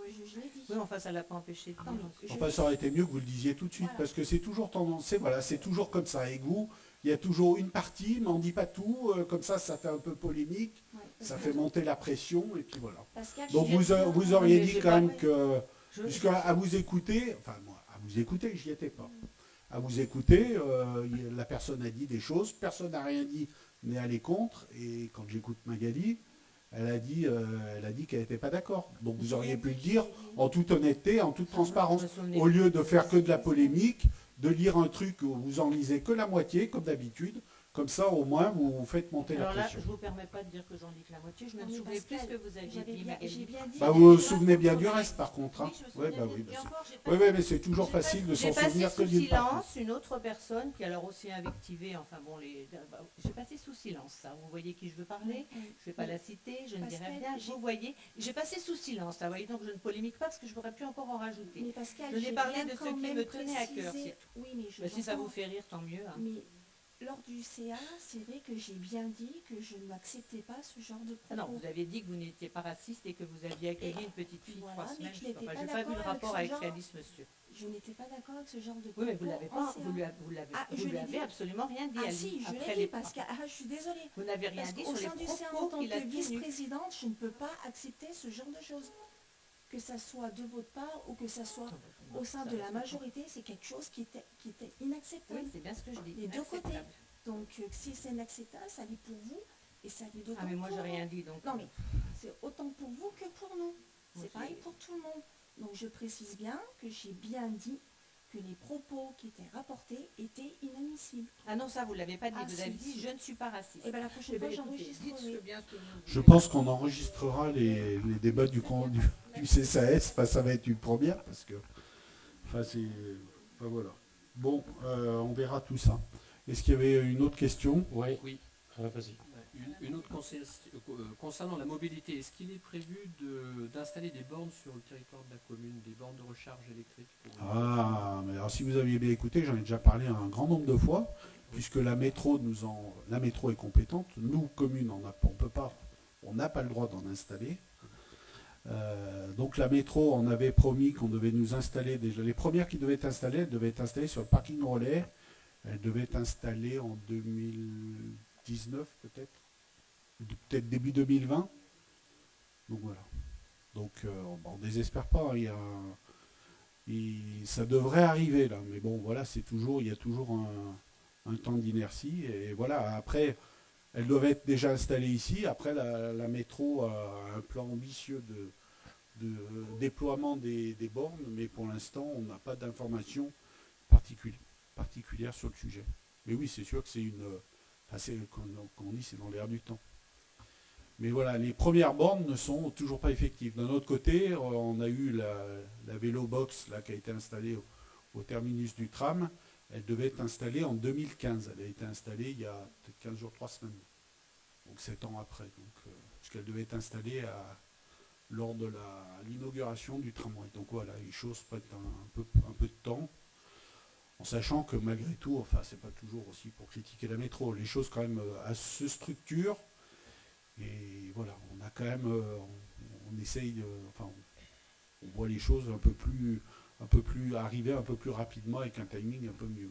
Je l'ai dit. Oui, enfin ça ne l'a pas empêché de dire. Enfin, ça aurait été mieux que vous le disiez tout de suite, Voilà. parce que c'est toujours tendance, c'est toujours comme ça. Et vous, il y a toujours une partie, mais on ne dit pas tout, comme ça fait un peu polémique, Ouais, ça fait monter la pression, et puis voilà. Pascal, Donc vous auriez dit quand même que, puisqu'à vous écouter, enfin moi, à vous écouter, j'y étais pas. À vous écouter, la personne a dit des choses, personne n'a rien dit, n'est allé contre, et quand j'écoute Magali, elle a dit qu'elle n'était pas d'accord. Donc vous auriez pu le dire en toute honnêteté, en toute transparence, au lieu de faire que de la polémique, de lire un truc où vous en lisez que la moitié, comme d'habitude. Comme ça, au moins, vous faites monter la Alors là, pression. je ne vous permets pas de dire que j'en dis que la moitié. Je me souvenais plus ce que vous aviez dit, J'ai Magali. bien dit. Bah, vous vous souvenez bien du reste, par contre. Hein. Oui, je me souviens Ouais, bah bien. oui, Et bah, encore, oui, mais c'est toujours facile de j'ai s'en souvenir passé que sous d'une partie. silence une autre personne qui alors aussi invectivée, enfin bon, j'ai passé sous silence ça. Vous voyez qui je veux parler, je ne vais pas la citer, je ne dirai Pascal, rien. Vous voyez, j'ai passé sous silence, ça, vous voyez, donc je ne polémique pas parce que je n'aurais pu encore en rajouter. Mais Pascal, Je n'ai j'ai parlé bien de ce quand qui même me tenait à cœur, précisé- c'est tout. Oui, mais je Mais si ça l'entends. vous fait rire, tant mieux. Hein. Mais lors du CA, c'est vrai que j'ai bien dit que je n'acceptais pas ce genre de propos. Ah non, vous avez dit que vous n'étiez pas raciste et que vous aviez accueilli une petite fille voilà, 3 mais semaines. que je n'étais Enfin, pas j'ai pas vu le d'accord avec rapport ce avec genre. ce qu'a dit ce monsieur. Je n'étais pas d'accord avec ce genre de propos. Oui, mais vous l'avez en pas, CA. vous lui Ah, je lui l'ai avez dit. absolument rien dit. Ah à si, lui, je après l'ai dit les- parce que je suis désolée. Vous n'avez rien Parce dit qu'au sur sein les du CA, en propos tant qu'il a que tenus. vice-présidente, je ne peux pas accepter ce genre de choses. Que ça soit de votre part ou que ça soit au sein Ça de la reste pas. majorité, c'est quelque chose qui était Oui, inacceptable. c'est bien ce que je dis. Les deux côtés. Inacceptable. Donc si c'est inacceptable, ça l'est pour vous et ça l'est d'autant Ah, mais moi, pour j'ai nous. rien dit, donc. Non, mais c'est autant pour vous que pour nous. Moi, C'est pareil j'ai- pour tout le monde. Donc je précise bien que j'ai bien dit que les propos qui étaient rapportés étaient inadmissibles. Ah non, ça, vous ne l'avez pas dit. Ah, vous si, avez dit, si. je ne suis pas raciste. Et bien la prochaine Eh ben, fois, écoutez, j'enregistrerai. dites bien ce que vous Je voulez. pense qu'on enregistrera les débats du CSAS. Enfin, ça va être une première parce que. Enfin, voilà. Bon, on verra tout ça. Est-ce qu'il y avait une autre question? Oui, Oui. vas-y. Une autre concernant la mobilité, est-ce qu'il est prévu d'installer des bornes sur le territoire de la commune, des bornes de recharge électrique Ah, mais alors si vous aviez bien écouté, j'en ai déjà parlé un grand nombre de fois, puisque la métro est compétente. Nous, communes, on n'a pas le droit d'en installer. Donc la métro, on avait promis qu'on devait nous installer déjà. Les premières qui devaient être installées, elles devaient être installées sur le parking relais. Elles devaient être installées en 2019 peut-être début 2020. Donc voilà. Donc on désespère pas. Ça devrait arriver là, mais bon voilà, il y a toujours un temps d'inertie et voilà. Après, elles doivent être déjà installées ici. Après, la métro a un plan ambitieux de déploiement des bornes, mais pour l'instant, on n'a pas d'informations particulières sur le sujet. Mais oui, c'est sûr que qu'on dit, c'est dans l'air du temps. Mais voilà, les premières bornes ne sont toujours pas effectives. D'un autre côté, on a eu la vélo box là, qui a été installée au terminus du tram. Elle devait être installée en 2015. Elle a été installée il y a peut-être 15 jours, 3 semaines. Donc 7 ans après. Puisqu'elle devait être installée lors de l'inauguration du tramway. Donc voilà, les choses prennent un peu de temps. En sachant que malgré tout, enfin c'est pas toujours aussi pour critiquer la métro, les choses quand même se structurent. Et voilà, on a quand même, on essaye, on voit les choses un peu plus arriver un peu plus rapidement avec un timing un peu mieux.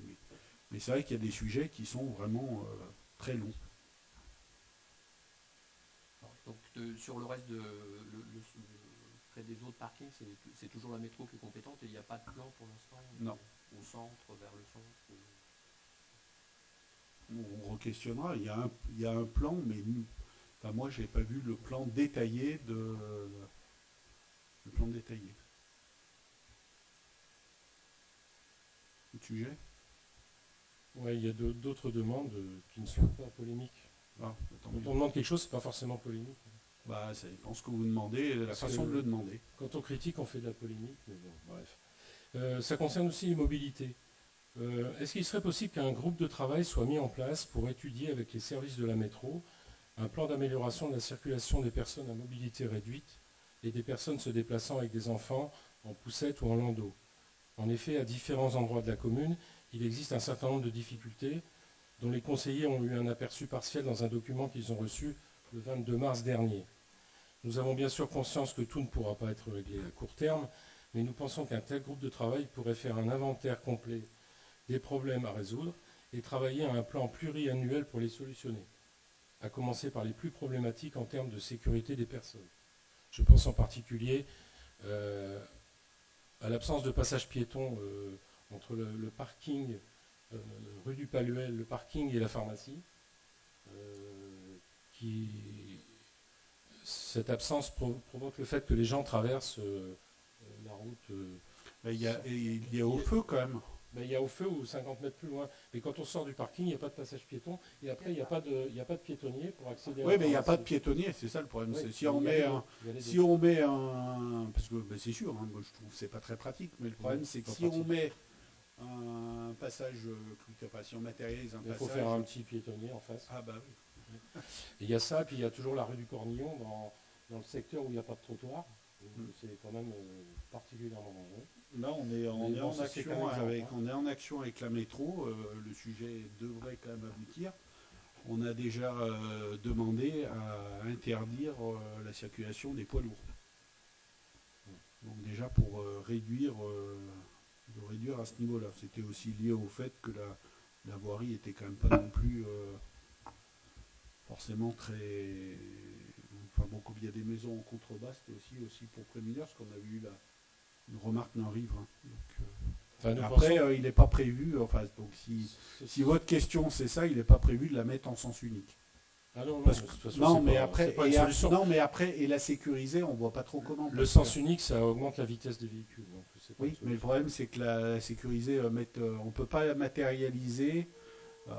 Mais c'est vrai qu'il y a des sujets qui sont vraiment très longs. Donc sur le reste près des autres parkings, c'est toujours la métro qui est compétente et il n'y a pas de plan pour l'instant Non. Au centre, vers le centre On re-questionnera, il y a un plan, mais moi, j'ai pas vu le plan détaillé Le plan détaillé. Autre sujet? Ouais, il y a d'autres demandes qui ne sont pas polémiques. Ah, Quand on demande quelque chose, c'est pas forcément polémique. Bah, ça dépend ce que vous demandez, la Parce façon que- de le demander. Quand on critique, on fait de la polémique, mais bon, bref. Ça concerne aussi les mobilités. Est-ce qu'il serait possible qu'un groupe de travail soit mis en place pour étudier avec les services de la métro un plan d'amélioration de la circulation des personnes à mobilité réduite et des personnes se déplaçant avec des enfants en poussette ou en landau? En effet, à différents endroits de la commune, il existe un certain nombre de difficultés dont les conseillers ont eu un aperçu partiel dans un document qu'ils ont reçu le 22 mars dernier. Nous avons bien sûr conscience que tout ne pourra pas être réglé à court terme, mais nous pensons qu'un tel groupe de travail pourrait faire un inventaire complet des problèmes à résoudre et travailler à un plan pluriannuel pour les solutionner, à commencer par les plus problématiques en termes de sécurité des personnes. Je pense en particulier à l'absence de passage piéton entre le parking rue du Paluel, le parking et la pharmacie, cette absence provoque le fait que les gens traversent la route. Il y a au feu quand même. Il y a au feu ou 50 mètres plus loin. Mais quand on sort du parking, il n'y a pas de passage piéton. Et après, il n'y a pas de piétonnier pour accéder à la Oui, mais il n'y a pharmacie. pas de piétonnier, c'est ça le problème. Oui, C'est si il on y a met les un, deux, il y a les si deux. on met un, parce que c'est sûr, hein, moi je trouve que c'est pas très pratique, mais le problème Oui, c'est que pas si on pratique. met un passage, enfin, si on matérialise un Il faut passage, faire un petit piétonnier en face. ah bah oui. Et il y a ça, puis il y a toujours la rue du Cornillon dans le secteur où il n'y a pas de trottoir. C'est quand même particulièrement dangereux. Là, on est Mais bon, en ça, c'est qu'un action exemple, avec, hein. on est en action avec la métro. Le sujet devrait quand même aboutir. On a déjà demandé à interdire la circulation des poids lourds. Donc déjà pour réduire à ce niveau-là. C'était aussi lié au fait que la voirie était quand même pas non plus forcément très. Enfin bon, comme il y a des maisons en contrebas, c'était aussi pour prémunir, parce qu'on avait eu une remarque d'un riverain. Donc, Enfin, nous après, pensons- il n'est pas prévu, enfin, donc si votre question c'est ça, il n'est pas prévu de la mettre en sens unique. Ah non, Parce de que- toute façon, non, c'est mais pas- après, c'est pas une solution. non, mais après, et la sécuriser, on voit pas trop comment. Le parce sens que- unique, ça augmente la vitesse des véhicules. Donc c'est pas Oui, une mais le solution. problème c'est que la sécuriser, on peut pas la matérialiser,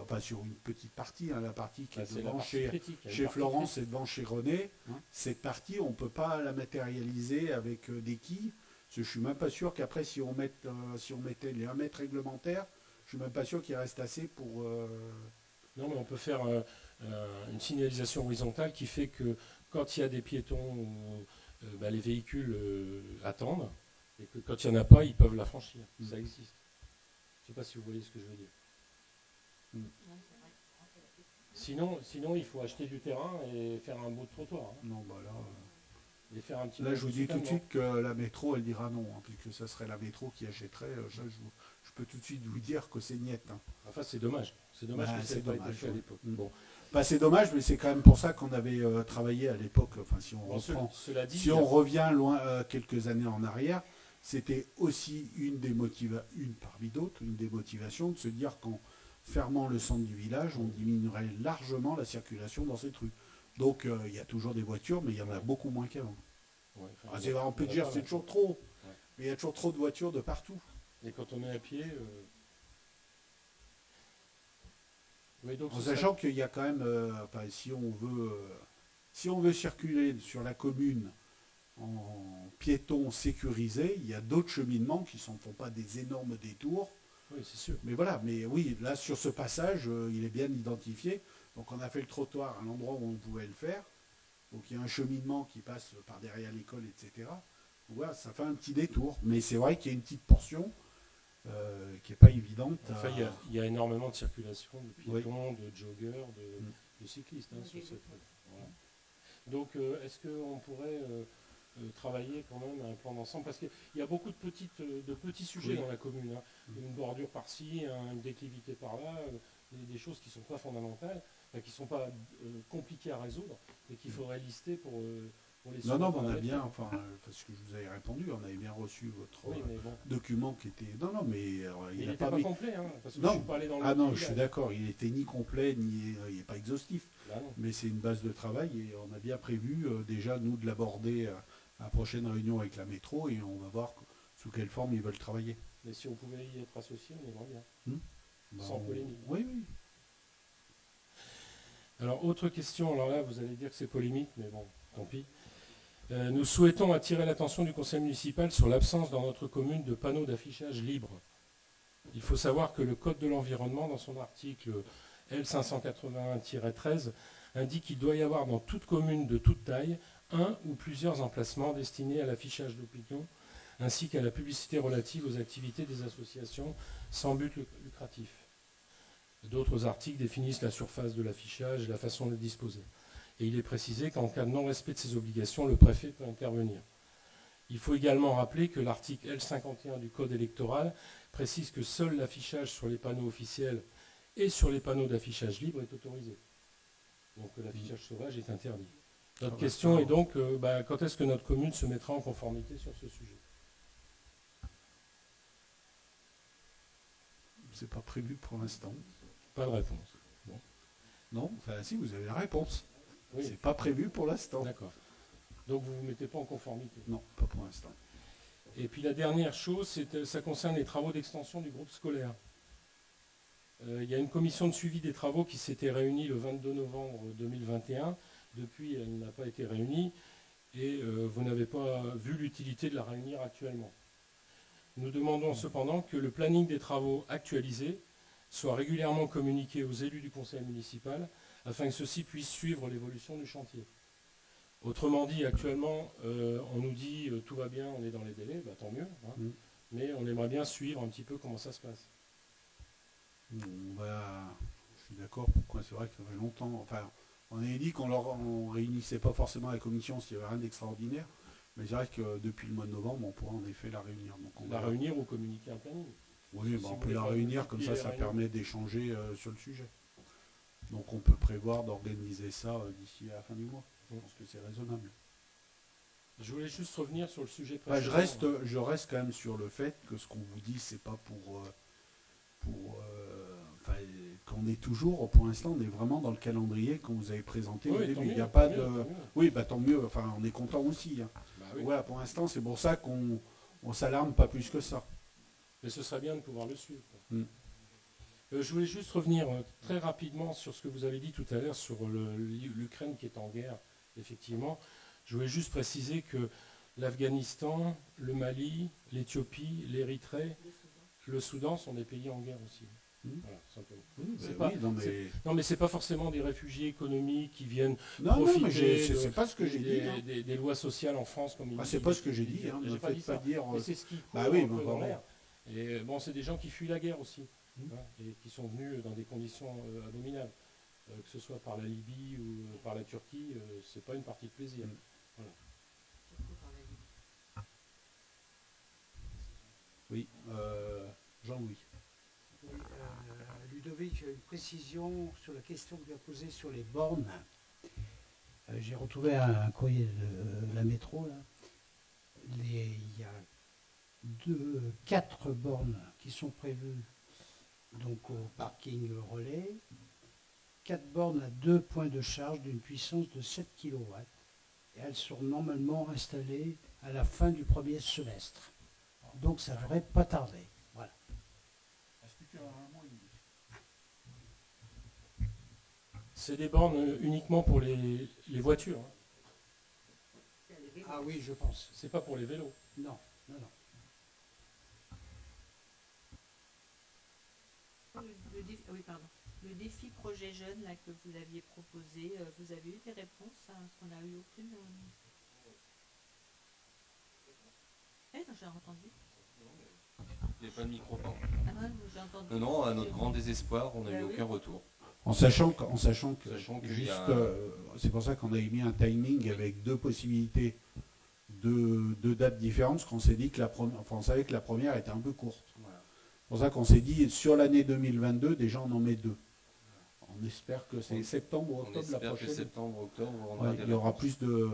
enfin sur une petite partie, hein, la partie qui Bah, est c'est la devant partie chez critique. Il y a une chez partie Florence critique. et devant chez René, cette partie, on ne peut pas la matérialiser avec des quilles. Parce que je suis même pas sûr qu'après, si on mettait les 1 mètre réglementaires, je suis même pas sûr qu'il reste assez pour. Non, mais on peut faire une signalisation horizontale qui fait que quand il y a des piétons, les véhicules attendent, et que quand il n'y en a pas, ils peuvent la franchir. Ça existe. Je ne sais pas si vous voyez ce que je veux dire. Sinon, il faut acheter du terrain et faire un bout de trottoir. hein. Non, bah Et faire un petit là, bout je vous de dis tout de soutènement. suite que la métro, elle dira non, hein, puisque ça serait la métro qui achèterait. Ça, je peux tout de suite vous dire que c'est niet. Hein. Enfin, c'est dommage. C'est dommage Bah, que ça c'est n'ait pas été dommage, fait à ouais. l'époque. Mm. Bon. Bah, c'est dommage, mais c'est quand même pour ça qu'on avait travaillé à l'époque. Enfin, si on Bon, reprend. cela dit, Si on revient loin quelques années en arrière, c'était aussi une des motivations de se dire qu'en fermant le centre du village, on diminuerait largement la circulation dans cette rue. Donc il y a toujours des voitures, mais il y en a beaucoup moins qu'avant. ouais, enfin, Ah, il y en a- on peut il y en a dire pas c'est mal. toujours trop, Ouais. mais il y a toujours trop de voitures de partout. Et quand on est à pied. Oui, donc En ce serait- sachant qu'il y a quand même, si on veut circuler sur la commune en piéton sécurisé, il y a d'autres cheminements qui ne font pas des énormes détours. Oui, c'est sûr. Mais voilà, mais oui, là sur ce passage, il est bien identifié. Donc on a fait le trottoir à l'endroit où on pouvait le faire. Donc il y a un cheminement qui passe par derrière l'école, etc. Donc voilà, ça fait un petit détour. Mais c'est vrai qu'il y a une petite portion qui n'est pas évidente. Enfin, il y a énormément de circulation de piétons, de joggeurs, de cyclistes hein, sur cette rue. Voilà. Donc, est-ce qu'on pourrait travailler quand même à un plan d'ensemble? Parce qu'il y a beaucoup de petits sujets Oui. dans la commune. hein. Une bordure par-ci, une déclivité par-là, des choses qui ne sont pas fondamentales, qui ne sont pas compliquées à résoudre, mais qu'il faudrait lister pour pour les Non, mais on a paramétrer. bien, enfin, parce que je vous avais répondu, on avait bien reçu votre Oui, mais bon. document qui était... Non, mais il Il n'a n'était pas pas mis... complet, hein, parce que Non. je suis pas allé dans le Ah non, village. je suis d'accord, il n'était ni complet, ni il n'est pas exhaustif. Là, non. Mais c'est une base de travail et on a bien prévu déjà, nous, de l'aborder à la prochaine réunion avec la métro et on va voir sous quelle forme ils veulent travailler. Mais si on pouvait y être associé, on aimerait bien. Sans On- polémique. Oui, oui. Alors, autre question, alors là, vous allez dire que c'est polémique, mais bon, tant pis. Nous souhaitons attirer l'attention du conseil municipal sur l'absence dans notre commune de panneaux d'affichage libres. Il faut savoir que le Code de l'environnement, dans son article L581-13, indique qu'il doit y avoir dans toute commune de toute taille un ou plusieurs emplacements destinés à l'affichage d'opinion ainsi qu'à la publicité relative aux activités des associations sans but lucratif. D'autres articles définissent la surface de l'affichage et la façon de le disposer. Et il est précisé qu'en cas de non-respect de ces obligations, le préfet peut intervenir. Il faut également rappeler que l'article L51 du Code électoral précise que seul l'affichage sur les panneaux officiels et sur les panneaux d'affichage libre est autorisé. Donc l'affichage sauvage est interdit. Notre question est donc, quand est-ce que notre commune se mettra en conformité sur ce sujet? C'est pas prévu pour l'instant. Pas de réponse. Bon. Non, enfin si, vous avez la réponse. Oui. C'est pas prévu pour l'instant. D'accord. Donc vous ne vous mettez pas en conformité. Non, pas pour l'instant. Et puis la dernière chose, ça concerne les travaux d'extension du groupe scolaire. Il y a une commission de suivi des travaux qui s'était réunie le 22 novembre 2021. Depuis, elle n'a pas été réunie et vous n'avez pas vu l'utilité de la réunir actuellement. Nous demandons cependant que le planning des travaux actualisé soit régulièrement communiqué aux élus du conseil municipal afin que ceux-ci puissent suivre l'évolution du chantier. Autrement dit, actuellement, on nous dit tout va bien, on est dans les délais, tant mieux, hein, mais on aimerait bien suivre un petit peu comment ça se passe. Je suis d'accord, pourquoi c'est vrai que ça fait longtemps. Enfin, on avait dit qu'on ne réunissait pas forcément la commission s'il n'y avait rien d'extraordinaire, mais c'est vrai que depuis le mois de novembre, on pourra en effet la réunir. Donc réunir ou communiquer un planning. Oui, Si on vous peut voulez la faire réunir, comme ça réunions. permet d'échanger sur le sujet. Donc on peut prévoir d'organiser ça d'ici à la fin du mois. Je pense que c'est raisonnable. Je voulais juste revenir sur le sujet Je précédent. reste quand même sur le fait que ce qu'on vous dit, c'est pas qu'on est toujours, pour l'instant, on est vraiment dans le calendrier qu'on vous avait présenté au début. Il n'y a pas de. Oui, tant mieux. Enfin, on est content aussi. Hein. Oui. Voilà, pour l'instant, c'est pour ça qu'on s'alarme pas plus que ça. Mais ce serait bien de pouvoir le suivre. Je voulais juste revenir très rapidement sur ce que vous avez dit tout à l'heure sur l'Ukraine qui est en guerre, effectivement. Je voulais juste préciser que l'Afghanistan, le Mali, l'Éthiopie, l'Érythrée, le Soudan sont des pays en guerre aussi. Voilà, simplement. Mais c'est pas forcément des réfugiés économiques qui viennent profiter c'est pas ce que j'ai dit. Des lois sociales en France comme c'est pas ce que j'ai dit. J'ai pas dit ça. Mais c'est ce qui court dans l'air. Et c'est des gens qui fuient la guerre aussi, et qui sont venus dans des conditions abominables, que ce soit par la Libye ou par la Turquie, c'est pas une partie de plaisir. Voilà. Oui, Jean-Louis. Oui, Ludovic, une précision sur la question que tu as posée sur les bornes. J'ai retrouvé un courrier de la métro. Là. Il y a 4 bornes qui sont prévues donc, au parking relais. 4 bornes à 2 points de charge d'une puissance de 7 kW. Et elles sont normalement installées à la fin du premier semestre. Donc ça ne devrait pas tarder. Voilà. C'est des bornes uniquement pour les voitures. Ah oui, je pense. C'est pas pour les vélos. Non. Le défi projet jeune là, que vous aviez proposé, vous avez eu des réponses? Parce qu'on n'a eu aucune. J'ai entendu. Il n'y a pas de micro, pardon. J'ai entendu. Non, à notre grand désespoir, on n'a eu aucun retour. En sachant que juste, c'est pour ça qu'on a mis un timing avec 2 possibilités, 2 dates différentes, parce qu'on s'est dit que on savait que la première était un peu courte. Voilà. C'est pour ça qu'on s'est dit, sur l'année 2022, déjà on en met 2. On espère que c'est septembre ou octobre la prochaine. Que septembre, octobre, il y aura plus de...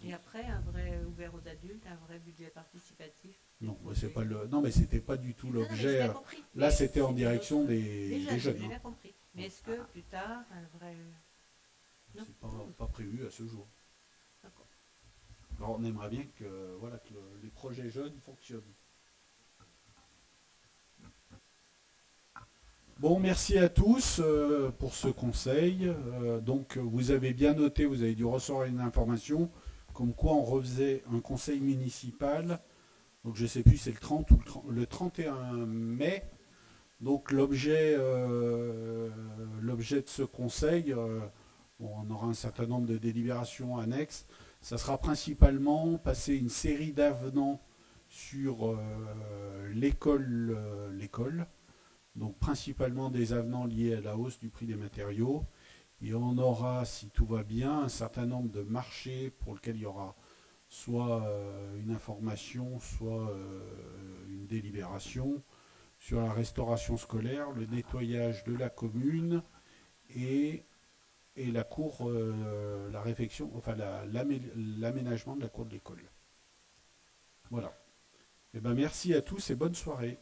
Et après, un vrai ouvert aux adultes, un vrai budget participatif. Non, mais c'est pas le. Non, mais c'était pas du tout l'objet. Là, c'était en direction des jeunes. J'ai bien compris. Mais est-ce que plus tard, un vrai. Non. C'est pas prévu à ce jour. D'accord. Alors, on aimerait bien que, voilà, que les projets jeunes fonctionnent. Bon, merci à tous pour ce conseil. Donc, vous avez bien noté, vous avez dû recevoir une information comme quoi on refaisait un conseil municipal. Donc, je ne sais plus, c'est le 30 ou le 31 mai. Donc, l'objet de ce conseil, on aura un certain nombre de délibérations annexes. Ça sera principalement passer une série d'avenants sur l'école. Donc principalement des avenants liés à la hausse du prix des matériaux. Et on aura, si tout va bien, un certain nombre de marchés pour lesquels il y aura soit une information, soit une délibération sur la restauration scolaire, le nettoyage de la commune et la cour, la réfection, enfin l'aménagement de la cour de l'école. Voilà. Eh ben, merci à tous et bonne soirée.